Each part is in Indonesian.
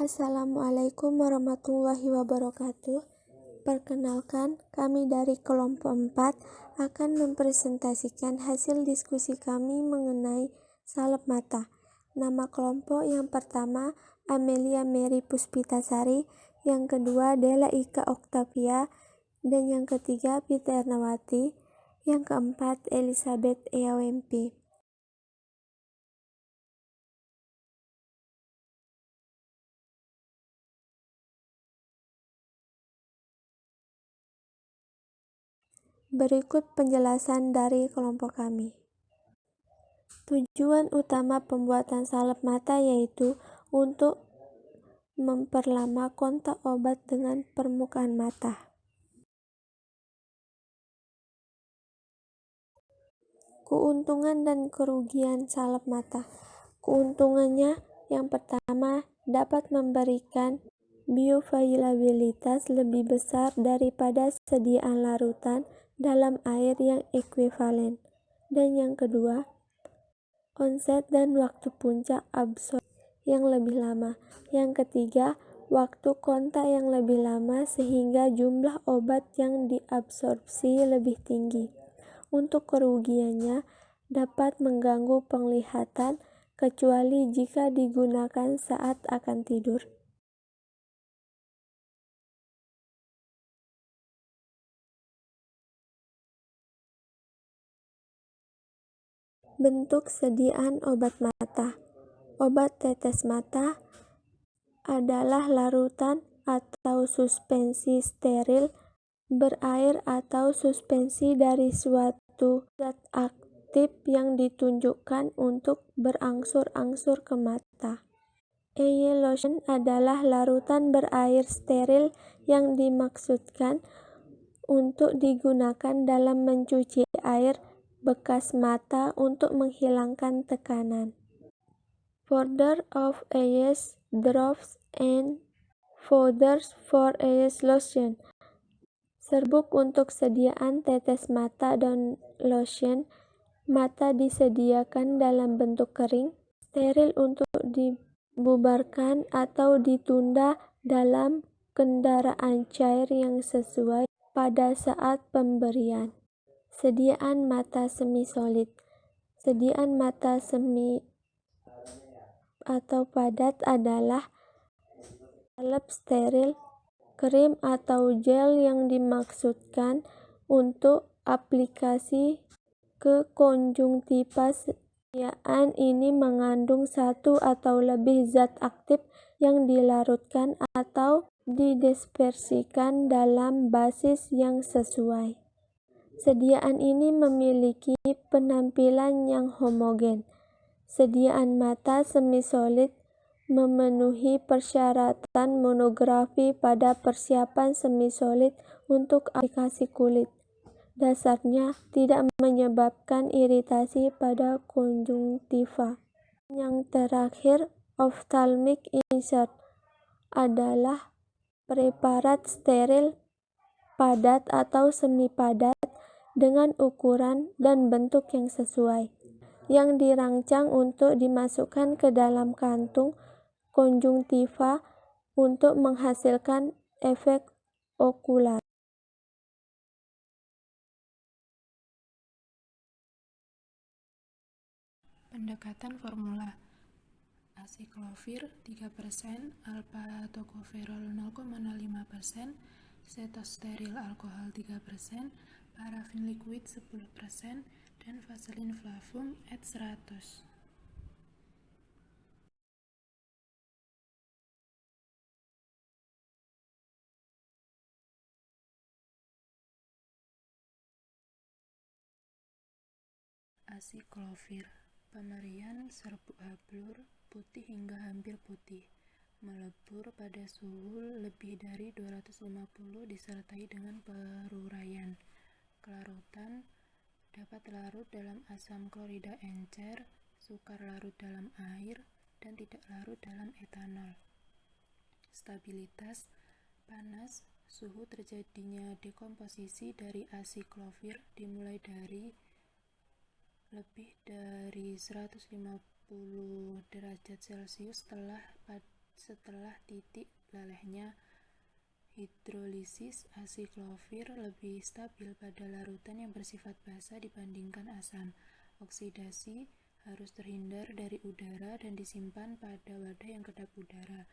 Assalamualaikum warahmatullahi wabarakatuh. Perkenalkan, kami dari kelompok 4 akan mempresentasikan hasil diskusi kami mengenai salep mata. Nama kelompok yang pertama Amelia Mary Puspitasari, yang kedua Della Ika Octavia, dan yang ketiga Pita Ernawati, yang keempat Elizabeth Eawempi. Berikut penjelasan dari kelompok kami. Tujuan utama pembuatan salep mata yaitu untuk memperlama kontak obat dengan permukaan mata. Keuntungan dan kerugian salep mata. Keuntungannya yang pertama dapat memberikan bioavailabilitas lebih besar daripada sediaan larutan dalam air yang ekuivalen. Dan yang kedua, onset dan waktu puncak absorpsi yang lebih lama. Yang ketiga, waktu kontak yang lebih lama sehingga jumlah obat yang diabsorpsi lebih tinggi. Untuk kerugiannya, dapat mengganggu penglihatan kecuali jika digunakan saat akan tidur. Bentuk sediaan obat mata. Obat tetes mata adalah larutan atau suspensi steril berair atau suspensi dari suatu zat aktif yang ditunjukkan untuk berangsur-angsur ke mata. Eye lotion adalah larutan berair steril yang dimaksudkan untuk digunakan dalam mencuci air bekas mata untuk menghilangkan tekanan. Powder of eyes drops and powders for eyes lotion. Serbuk untuk sediaan tetes mata dan lotion mata disediakan dalam bentuk kering, steril untuk dibubarkan atau ditunda dalam kendaraan cair yang sesuai pada saat pemberian. Sediaan mata semi solid. Sediaan mata semi atau padat adalah salep steril, krim atau gel yang dimaksudkan untuk aplikasi ke konjungtiva. Sediaan ini mengandung satu atau lebih zat aktif yang dilarutkan atau didispersikan dalam basis yang sesuai. Sediaan ini memiliki penampilan yang homogen. Sediaan mata semi-solid memenuhi persyaratan monografi pada persiapan semi-solid untuk aplikasi kulit. Dasarnya tidak menyebabkan iritasi pada konjungtiva. Yang terakhir, ophthalmic insert adalah preparat steril padat atau semi padat dengan ukuran dan bentuk yang sesuai, yang dirancang untuk dimasukkan ke dalam kantung konjungtiva untuk menghasilkan efek okular. Pendekatan formula. Aciclovir 3%, alpha-tocoferol 0,05%, cetosteril alkohol 3%, parafin liquid 10%, dan vaselin flavum et 100. Aciclovir. Pemberian serbuk hablur putih hingga hampir putih, melebur pada suhu lebih dari 250 disertai dengan peruraian. Kelarutan dapat larut dalam asam klorida encer, sukar larut dalam air, dan tidak larut dalam etanol. Stabilitas panas, suhu terjadinya dekomposisi dari aciclovir dimulai dari lebih dari 150 derajat Celcius setelah setelah titik lelehnya hidrolisis, asiklofir lebih stabil pada larutan yang bersifat basa dibandingkan asam. Oksidasi harus terhindar dari udara dan disimpan pada wadah yang kedap udara.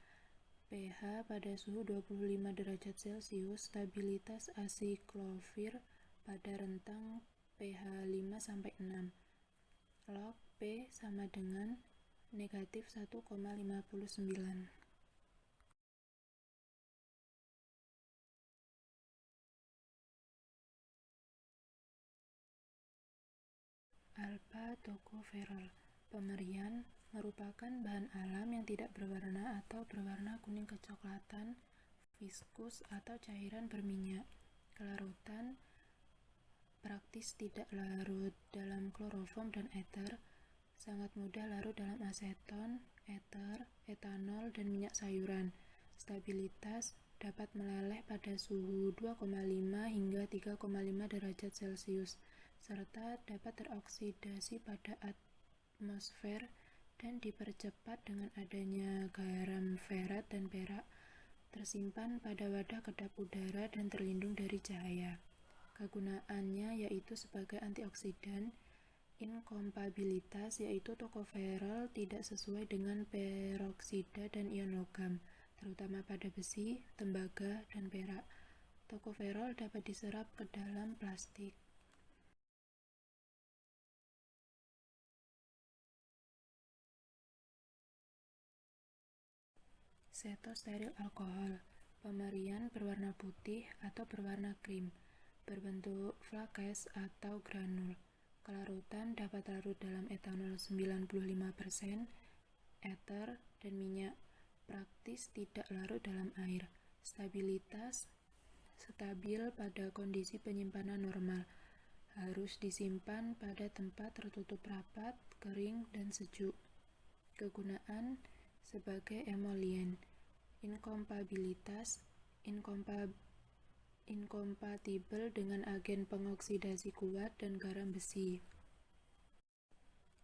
pH pada suhu 25 derajat Celcius, stabilitas asiklofir pada rentang pH 5-6. Log P sama dengan negatif 1,59. Alpha-tocopherol. Pemerian merupakan bahan alam yang tidak berwarna atau berwarna kuning kecoklatan, viskus atau cairan berminyak. Kelarutan praktis tidak larut dalam kloroform dan ether, sangat mudah larut dalam aseton, ether, etanol, dan minyak sayuran. Stabilitas dapat meleleh pada suhu 2,5 hingga 3,5 derajat Celcius, serta dapat teroksidasi pada atmosfer dan dipercepat dengan adanya garam ferat dan perak, tersimpan pada wadah kedap udara dan terlindung dari cahaya. Kegunaannya yaitu sebagai antioksidan. Inkompatibilitas yaitu tokoferol tidak sesuai dengan peroksida dan ion logam, terutama pada besi, tembaga, dan perak. Tokoferol dapat diserap ke dalam plastik. Setosteril alkohol. Pemerian berwarna putih atau berwarna krim, berbentuk flakes atau granul. Kelarutan dapat larut dalam etanol 95%, ether, dan minyak. Praktis tidak larut dalam air. Stabilitas stabil pada kondisi penyimpanan normal. Harus disimpan pada tempat tertutup rapat, kering, dan sejuk. Kegunaan sebagai emolien. Inkompatibilitas inkompatibel dengan agen pengoksidasi kuat dan garam besi.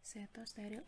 Setosteril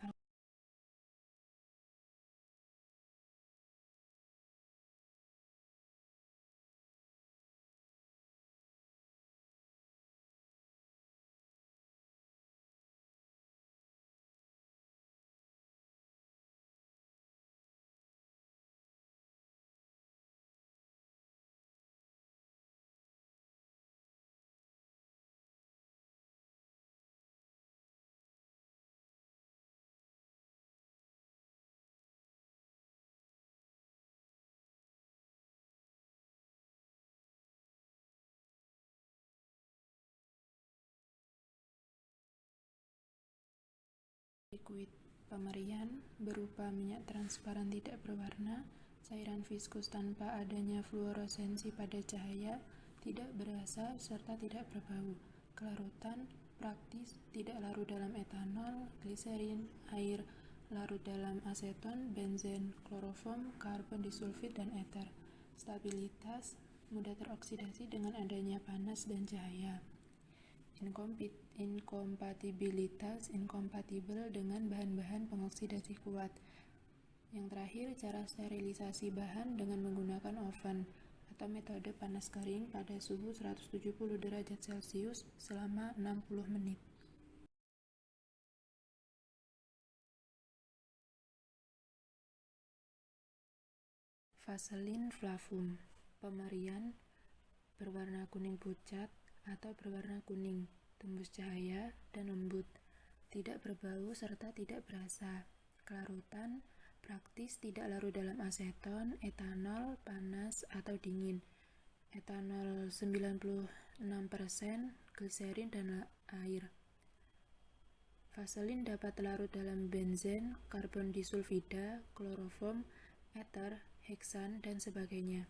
liquid. Pemerian berupa minyak transparan tidak berwarna, cairan viskus tanpa adanya fluoresensi pada cahaya, tidak berasa serta tidak berbau. Kelarutan praktis tidak larut dalam etanol, gliserin, air, larut dalam aseton, benzen, kloroform, karbon disulfid, dan ether. Stabilitas mudah teroksidasi dengan adanya panas dan cahaya. Inkompatibilitas inkompatibel dengan bahan-bahan pengoksidasi kuat. Yang terakhir, cara sterilisasi bahan dengan menggunakan oven atau metode panas kering pada suhu 170 derajat Celcius selama 60 menit. Vaselin flavum. Pemerian berwarna kuning pucat atau berwarna kuning, tembus cahaya, dan lembut, tidak berbau serta tidak berasa. Kelarutan praktis tidak larut dalam aseton, etanol, panas, atau dingin. Etanol 96%, gliserin, dan air. Vaselin dapat larut dalam benzen, karbon disulfida, kloroform, ether, heksan, dan sebagainya.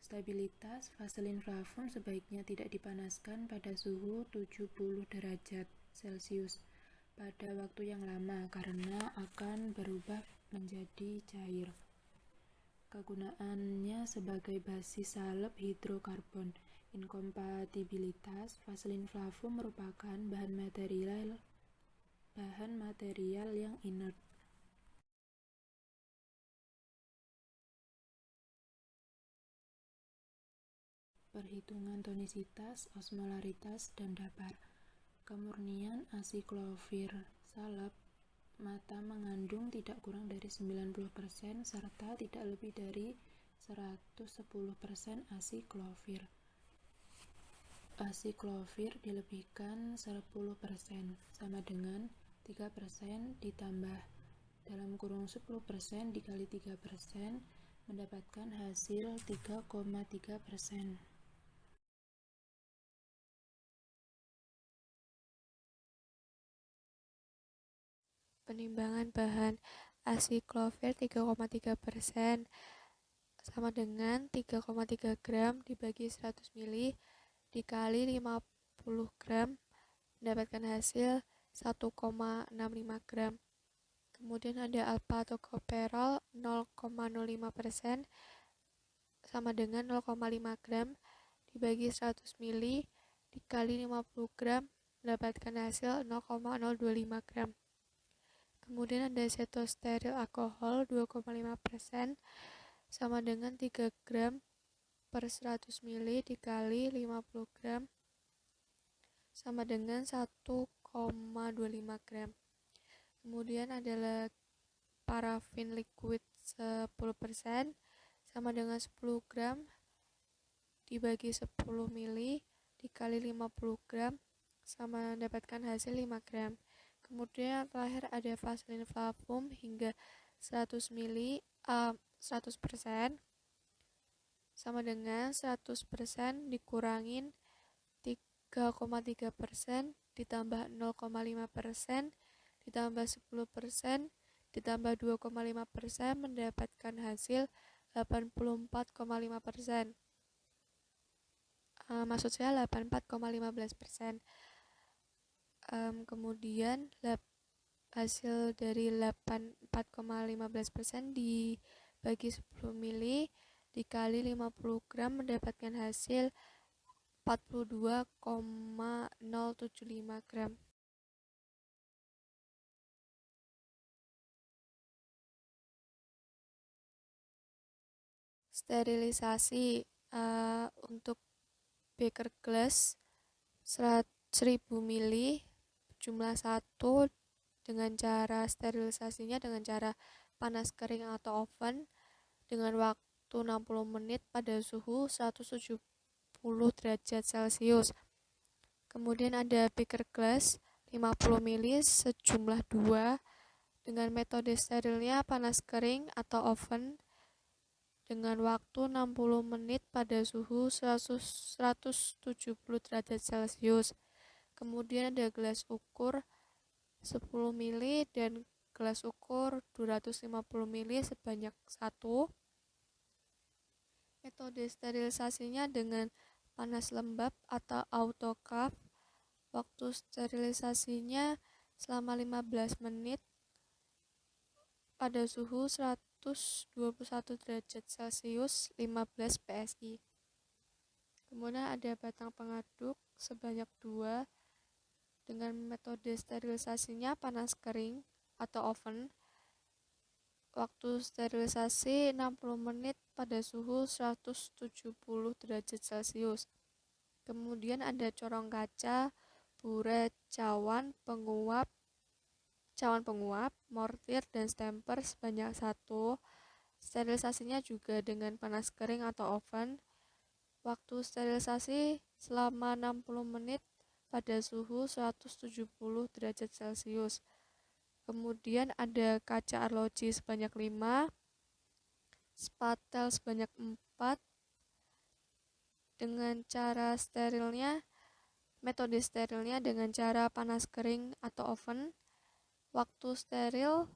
Stabilitas vaselin flavum sebaiknya tidak dipanaskan pada suhu 70 derajat Celcius pada waktu yang lama karena akan berubah menjadi cair. Kegunaannya sebagai basis salep hidrokarbon. Inkompatibilitas vaselin flavum merupakan bahan material yang inert. perhitungan tonisitas, osmolaritas, dan dapar. Kemurnian asiklofir salep mata mengandung tidak kurang dari 90% serta tidak lebih dari 110% asiklofir. Asiklofir dilebihkan 10% sama dengan 3% ditambah dalam kurung 10% dikali 3% mendapatkan hasil 3,3%. Penimbangan bahan asiklofir 3,3% sama dengan 3,3 gram dibagi 100 ml dikali 50 gram mendapatkan hasil 1,65 gram. Kemudian ada alpha tokoperol 0,05% sama dengan 0,5 gram dibagi 100 ml dikali 50 gram mendapatkan hasil 0,025 gram. Kemudian ada setosteril alkohol 2,5% sama dengan 3 gram per 100 ml dikali 50 gram sama dengan 1,25 gram. Kemudian adalah parafin liquid 10% sama dengan 10 gram dibagi 10 ml dikali 50 gram sama mendapatkan hasil 5 gram. Kemudian terakhir ada vaselin flavum hingga 100 ml 100% sama dengan 100% dikurangin 3,3% ditambah 0,5% ditambah 10% ditambah 2,5% mendapatkan hasil 84,5%. Maksud saya 84,15%. Kemudian hasil dari 84,15% dibagi 10 ml dikali 50 gram mendapatkan hasil 42,075 gram. Sterilisasi untuk beker glass 1000 ml jumlah 1 dengan cara sterilisasinya dengan cara panas kering atau oven dengan waktu 60 menit pada suhu 170 derajat Celcius. Kemudian ada beker glass 50 ml sejumlah 2 dengan metode sterilnya panas kering atau oven dengan waktu 60 menit pada suhu 170 derajat Celcius. Kemudian ada gelas ukur 10 ml dan gelas ukur 250 ml sebanyak 1. Metode sterilisasinya dengan panas lembab atau autoclave. Waktu sterilisasinya selama 15 menit pada suhu 121 derajat Celcius 15 PSI. Kemudian ada batang pengaduk sebanyak 2 dengan metode sterilisasinya panas kering atau oven. Waktu sterilisasi 60 menit pada suhu 170 derajat Celcius. Kemudian ada corong kaca, buret, cawan penguap, mortir, dan stamper sebanyak 1. Sterilisasinya juga dengan panas kering atau oven. Waktu sterilisasi selama 60 menit pada suhu 170 derajat Celcius. Kemudian ada kaca arloji sebanyak 5, spatel sebanyak 4. Dengan cara sterilnya, metode sterilnya dengan cara panas kering atau oven. Waktu steril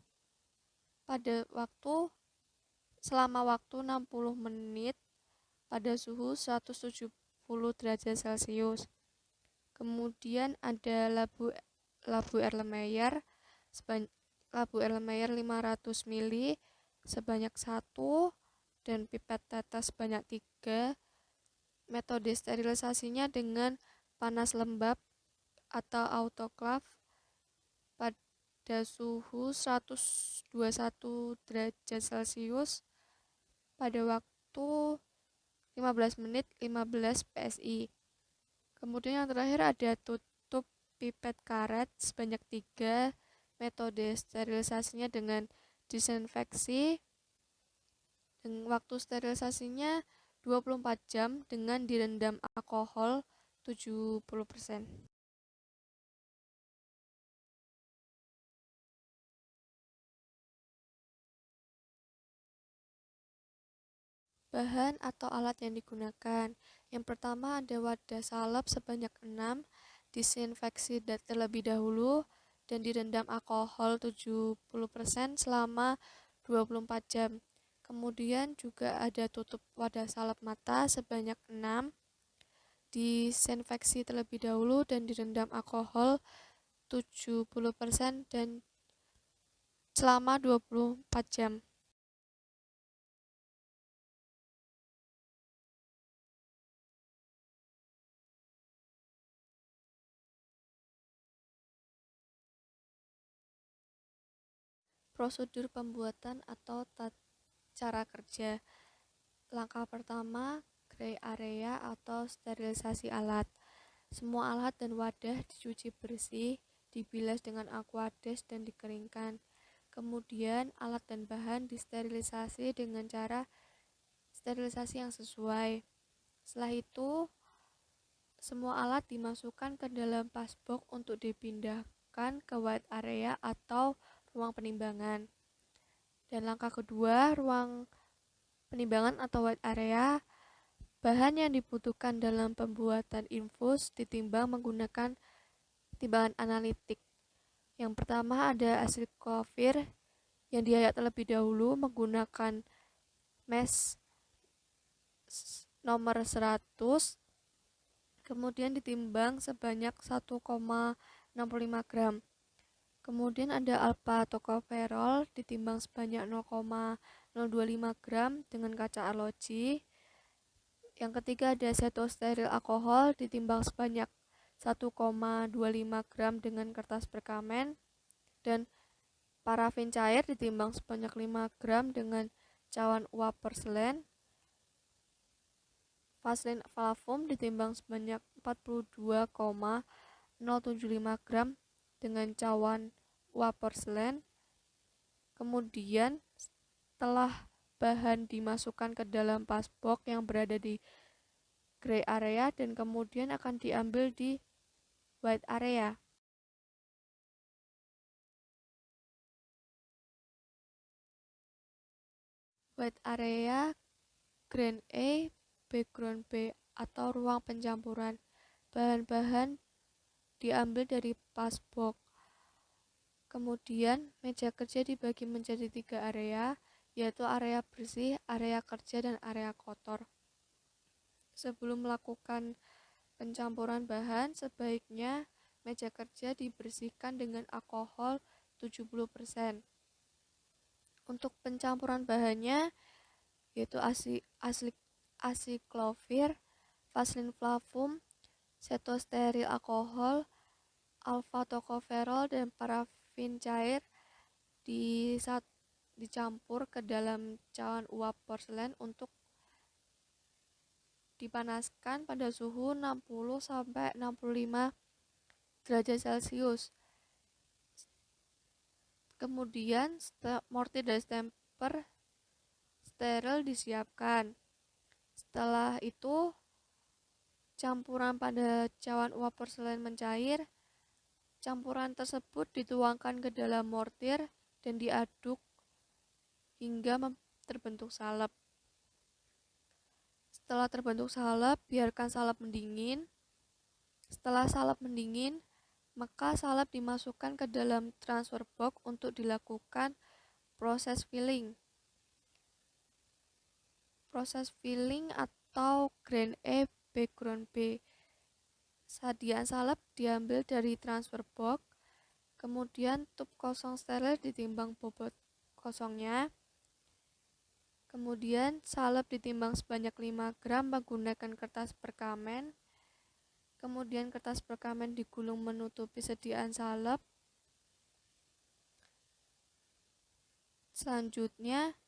selama waktu 60 menit pada suhu 170 derajat Celcius. Kemudian ada labu Erlenmeyer 500 ml sebanyak 1 dan pipet tetes sebanyak 3. Metode sterilisasinya dengan panas lembab atau autoclave pada suhu 121 derajat Celcius pada waktu 15 menit 15 PSI. Kemudian yang terakhir ada tutup pipet karet sebanyak 3. Metode sterilisasinya dengan disinfeksi. Dan waktu sterilisasinya 24 jam dengan direndam alkohol 70%. Bahan atau alat yang digunakan. Yang pertama ada wadah salep sebanyak 6, disinfeksi terlebih dahulu, dan direndam alkohol 70% selama 24 jam. Kemudian juga ada tutup wadah salep mata sebanyak 6, disinfeksi terlebih dahulu dan direndam alkohol 70% dan selama 24 jam. Prosedur pembuatan atau cara kerja. Langkah pertama, gray area atau sterilisasi alat. Semua alat dan wadah dicuci bersih, dibilas dengan aquades dan dikeringkan. Kemudian alat dan bahan disterilisasi dengan cara sterilisasi yang sesuai. Setelah itu, semua alat dimasukkan ke dalam passbox untuk dipindahkan ke white area atau ruang penimbangan. Dan langkah kedua, ruang penimbangan atau white area. Bahan yang dibutuhkan dalam pembuatan infus ditimbang menggunakan timbangan analitik. Yang pertama ada asilklofir yang diayak terlebih dahulu menggunakan mesh nomor 100, kemudian ditimbang sebanyak 1,65 gram. Kemudian ada alpha tocopherol ditimbang sebanyak 0,025 gram dengan kaca arloji. Yang ketiga ada cetosteril alkohol ditimbang sebanyak 1,25 gram dengan kertas perkamen. Dan parafin cair ditimbang sebanyak 5 gram dengan cawan uap porselen. Vaselin flavum ditimbang sebanyak 42,075 gram dengan cawan uap porselen. Kemudian setelah bahan dimasukkan ke dalam passbox yang berada di gray area dan kemudian akan diambil di white area. White area, grain A, background B atau ruang pencampuran. Bahan-bahan diambil dari passbox. Kemudian meja kerja dibagi menjadi 3 area, yaitu area bersih, area kerja, dan area kotor. Sebelum melakukan pencampuran bahan, sebaiknya meja kerja dibersihkan dengan alkohol 70%. Untuk pencampuran bahannya yaitu acyclovir, vaselin flavum, cetosteril alkohol, alpha tocopherol, dan parafin cair dicampur ke dalam cawan uap porselen untuk dipanaskan pada suhu 60-65 derajat Celcius. Kemudian mortir dan stemper steril disiapkan. Setelah itu campuran pada cawan uap porselen mencair. Campuran tersebut dituangkan ke dalam mortir dan diaduk hingga terbentuk salep. Setelah terbentuk salep, biarkan salep mendingin. Setelah salep mendingin, maka salep dimasukkan ke dalam transfer box untuk dilakukan proses filling. Proses filling atau grain A, background B. Sadiaan salep diambil dari transfer box, kemudian tub kosong steril ditimbang bobot kosongnya. Kemudian salep ditimbang sebanyak 5 gram menggunakan kertas perkamen. Kemudian kertas perkamen digulung menutupi sediaan salep. Selanjutnya,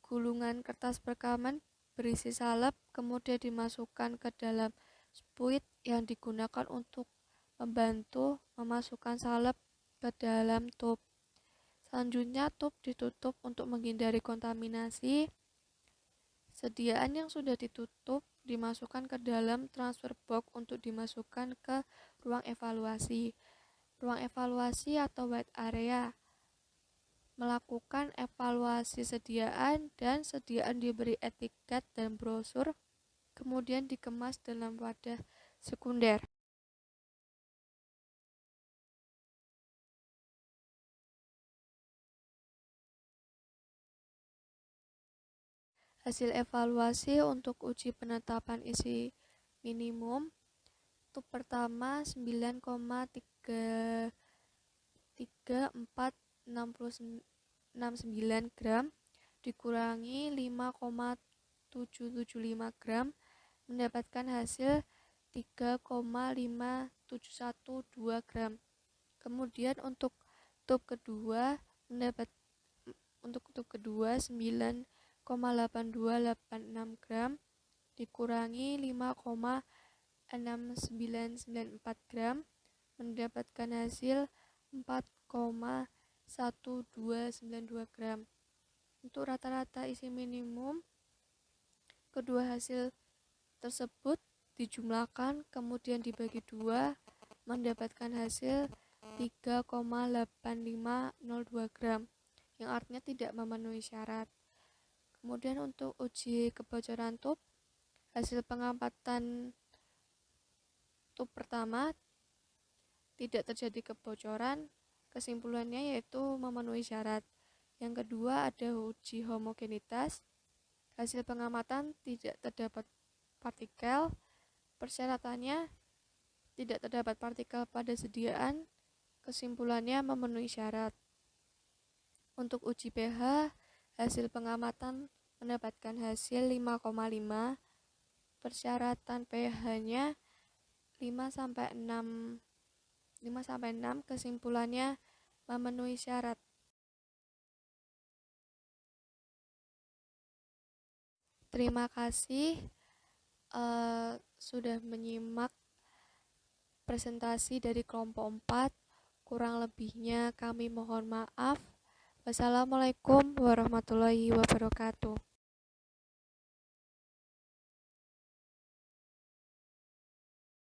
gulungan kertas perkamen berisi salep, kemudian dimasukkan ke dalam spuit yang digunakan untuk membantu memasukkan salep ke dalam tub. Selanjutnya, tub ditutup untuk menghindari kontaminasi. Sediaan yang sudah ditutup dimasukkan ke dalam transfer box untuk dimasukkan ke ruang evaluasi. Ruang evaluasi atau wait area melakukan evaluasi sediaan dan sediaan diberi etiket dan brosur, kemudian dikemas dalam wadah sekunder. Hasil evaluasi untuk uji penetapan isi minimum. Tub pertama 9,3469 gram dikurangi 5,775 gram mendapatkan hasil 3,5712 gram. Kemudian untuk tub kedua 9,8286 gram dikurangi 5,6994 gram mendapatkan hasil 4,1292 gram. Untuk rata-rata isi minimum, kedua hasil tersebut dijumlahkan kemudian dibagi 2 mendapatkan hasil 3,8502 gram yang artinya tidak memenuhi syarat. Kemudian untuk uji kebocoran tub, hasil pengamatan tub pertama tidak terjadi kebocoran, kesimpulannya yaitu memenuhi syarat. Yang kedua ada uji homogenitas, hasil pengamatan tidak terdapat partikel, persyaratannya tidak terdapat partikel pada sediaan, kesimpulannya memenuhi syarat. Untuk uji pH, hasil pengamatan mendapatkan hasil 5,5, persyaratan pH-nya 5-6, kesimpulannya memenuhi syarat. Terima kasih sudah menyimak presentasi dari kelompok 4. Kurang lebihnya kami mohon maaf. Wassalamualaikum warahmatullahi wabarakatuh.